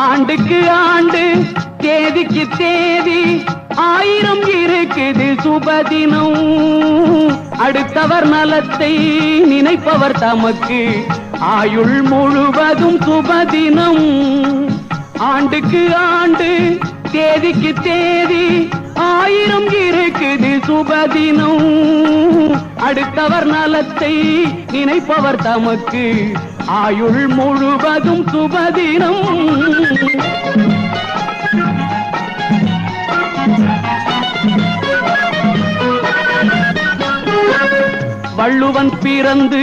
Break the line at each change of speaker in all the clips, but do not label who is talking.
ஆண்டுக்கு ஆண்டு தேதிக்கு தேதி ஆயிரம் இருக்குது சுபதினம். அடுத்தவர் நலத்தை நினைப்பவர் தமக்கு ஆயுள் முழுவதும் சுபதினம். ஆண்டுக்கு ஆண்டு தேதிக்கு தேதி ஆயிரம் இருக்குது சுபதினம். அடுத்தவர் நலத்தை நினைப்பவர் தமக்கு ஆயுள் முழுவதும் சுபதினம். வள்ளுவன் பிறந்து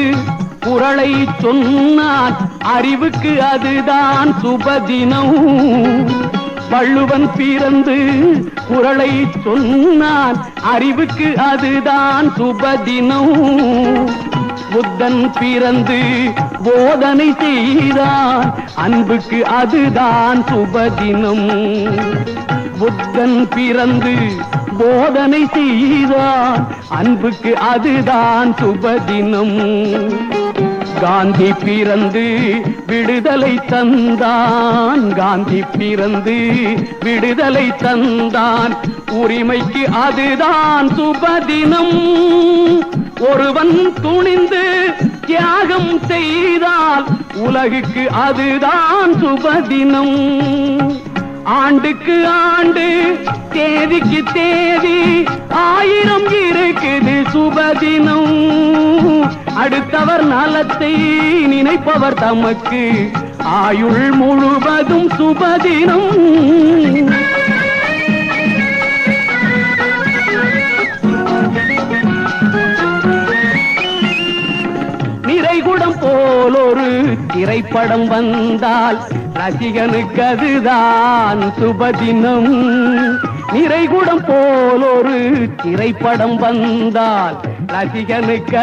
குறளை சொன்னான், அறிவுக்கு அதுதான் சுபதினம். வள்ளுவன் பிறந்து குறளை சொன்னான், அறிவுக்கு அதுதான் சுபதினம். புத்தன் பிறந்து போதனை செய்தான், அன்புக்கு அதுதான் சுபதினம். புத்தன் பிறந்து போதனை செய்தான், அன்புக்கு அதுதான் சுபதினம். காந்தி பிறந்து விடுதலை தந்தான், காந்தி பிறந்து விடுதலை தந்தான், உரிமைக்கு அதுதான் சுபதினம். ஒருவன் துணிந்து தியாகம் செய்தால் உலகுக்கு அதுதான் சுபதினம். ஆண்டுக்கு ஆண்டு தேதிக்கு தேதி ஆயிரம் இருக்குது சுபதினம். அடுத்தவர் நலத்தை நினைப்பவர் தமக்கு ஆயுள் முழுவதும் சுபதினம். நிறைகுடம் போல் ஒரு திரைப்படம் வந்தால் ரசிகனுக்கு அதுதான் சுபதினம். நிறைகுடம் போல் ஒரு திரைப்படம் வந்தால் ரசிகனுக்கு